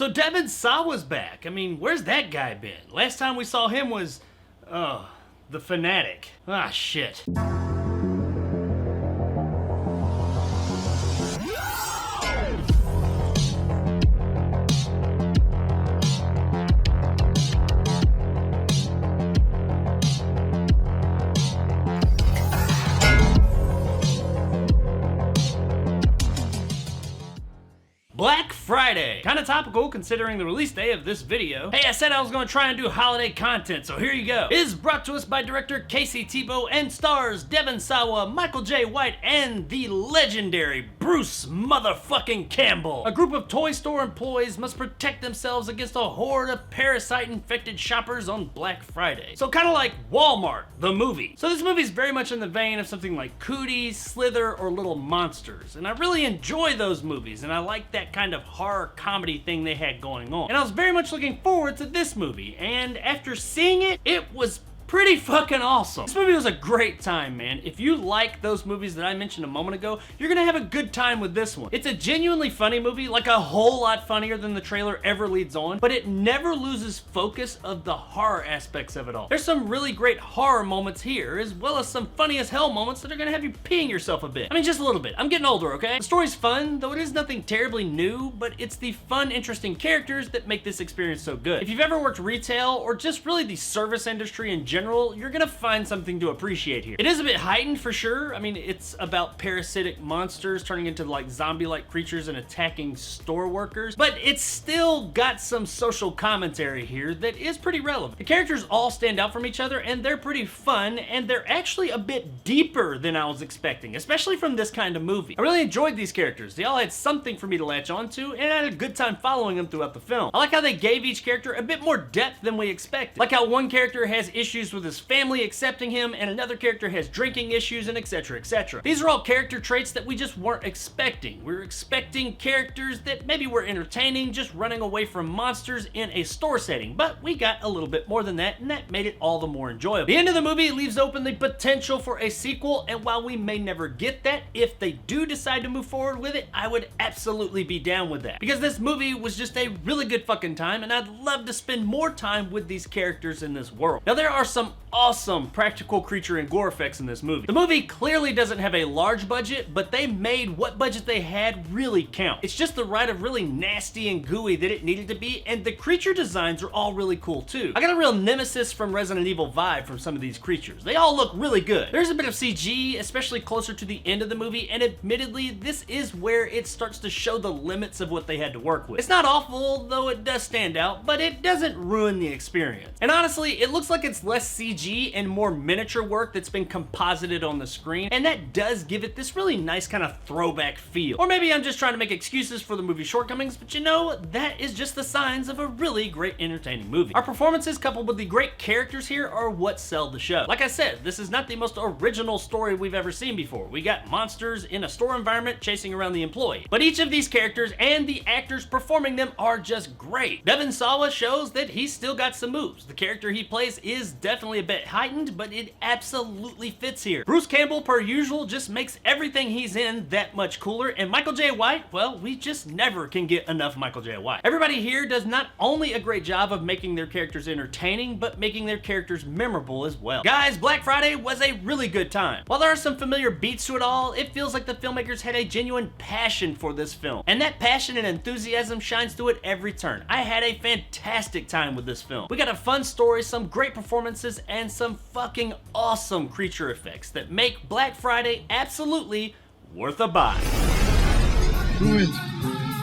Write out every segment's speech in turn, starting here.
So Devon Sawa's back. I mean, where's that guy been? Last time we saw him was, The Fanatic. Ah, shit. Black Friday. Kinda topical considering the release day of this video. Hey, I said I was gonna try and do holiday content, so here you go. It is brought to us by director Casey Tebow and stars Devon Sawa, Michael J. White, and the legendary Bruce motherfucking Campbell. A group of toy store employees must protect themselves against a horde of parasite-infected shoppers on Black Friday. So kinda like Walmart, the movie. So this movie is very much in the vein of something like Cooties, Slither, or Little Monsters. And I really enjoy those movies, and I like that kind of horror comedy thing they had going on. And I was very much looking forward to this movie, and after seeing it, it was pretty fucking awesome. This movie was a great time, man. If you like those movies that I mentioned a moment ago, you're gonna have a good time with this one. It's a genuinely funny movie, like a whole lot funnier than the trailer ever leads on, but it never loses focus of the horror aspects of it all. There's some really great horror moments here, as well as some funny as hell moments that are gonna have you peeing yourself a bit. I mean, just a little bit. I'm getting older, okay? The story's fun, though it is nothing terribly new, but it's the fun, interesting characters that make this experience so good. If you've ever worked retail, or just really the service industry in general, you're gonna find something to appreciate here. It is a bit heightened for sure. I mean, it's about parasitic monsters turning into like zombie-like creatures and attacking store workers, but it's still got some social commentary here that is pretty relevant. The characters all stand out from each other, and they're pretty fun, and they're actually a bit deeper than I was expecting, especially from this kind of movie. I really enjoyed these characters. They all had something for me to latch onto, and I had a good time following them throughout the film. I like how they gave each character a bit more depth than we expected. Like how one character has issues with his family accepting him, and another character has drinking issues, and etc, etc. These are all character traits that we just weren't expecting. We were expecting characters that maybe were entertaining, just running away from monsters in a store setting, but we got a little bit more than that, and that made it all the more enjoyable. The end of the movie leaves open the potential for a sequel, and while we may never get that, if they do decide to move forward with it, I would absolutely be down with that. Because this movie was just a really good fucking time, and I'd love to spend more time with these characters in this world. Now, there are some awesome practical creature and gore effects in this movie. The movie clearly doesn't have a large budget, but they made what budget they had really count. It's just the right of really nasty and gooey that it needed to be, and the creature designs are all really cool too. I got a real Nemesis from Resident Evil vibe from some of these creatures. They all look really good. There's a bit of CG, especially closer to the end of the movie, and admittedly, this is where it starts to show the limits of what they had to work with. It's not awful, though it does stand out, but it doesn't ruin the experience. And honestly, it looks like it's less CG and more miniature work that's been composited on the screen, and that does give it this really nice kind of throwback feel. Or maybe I'm just trying to make excuses for the movie's shortcomings, but you know, that is just the signs of a really great entertaining movie. Our performances coupled with the great characters here are what sell the show. Like I said, this is not the most original story we've ever seen before. We got monsters in a store environment chasing around the employee, but each of these characters and the actors performing them are just great. Devon Sawa shows that he's still got some moves. The character he plays is definitely a bit heightened, but it absolutely fits here. Bruce Campbell, per usual, just makes everything he's in that much cooler, and Michael J. White, well, we just never can get enough Michael J. White. Everybody here does not only a great job of making their characters entertaining, but making their characters memorable as well. Guys, Black Friday was a really good time. While there are some familiar beats to it all, it feels like the filmmakers had a genuine passion for this film, and that passion and enthusiasm shines through at every turn. I had a fantastic time with this film. We got a fun story, some great performances, and some fucking awesome creature effects that make Black Friday absolutely worth a buy. Do it!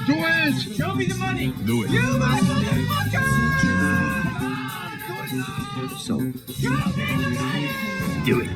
Do it! Show me the money! Do it! You motherfucker! So, Do it!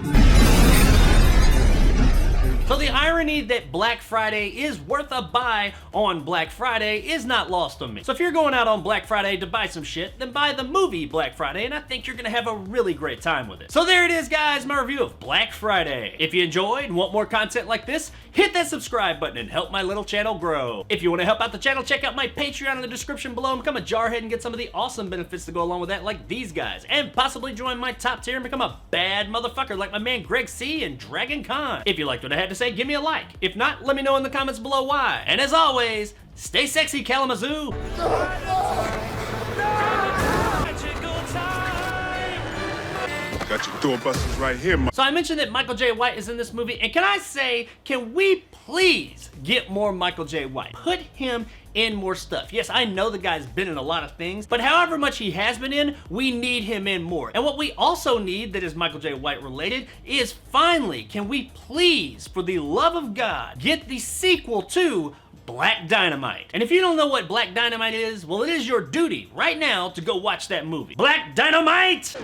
So the irony that Black Friday is worth a buy on Black Friday is not lost on me. So if you're going out on Black Friday to buy some shit, then buy the movie Black Friday, and I think you're gonna have a really great time with it. So there it is, guys, my review of Black Friday. If you enjoyed and want more content like this, hit that subscribe button and help my little channel grow. If you want to help out the channel, check out my Patreon in the description below and become a jarhead and get some of the awesome benefits to go along with that, like these guys, and possibly join my top tier and become a bad motherfucker like my man Greg C and Dragon Khan. If you liked what I had to say, give me a like. If not, let me know in the comments below why. And as always, stay sexy, Kalamazoo. Got your doorbusters right here, So I mentioned that Michael J. White is in this movie, and can I say, can we please get more Michael J. White? Put him in more stuff. Yes, I know the guy's been in a lot of things, but however much he has been in, we need him in more. And what we also need that is Michael J. White related is finally, can we please, for the love of God, get the sequel to Black Dynamite. And if you don't know what Black Dynamite is, well, it is your duty right now to go watch that movie. Black Dynamite!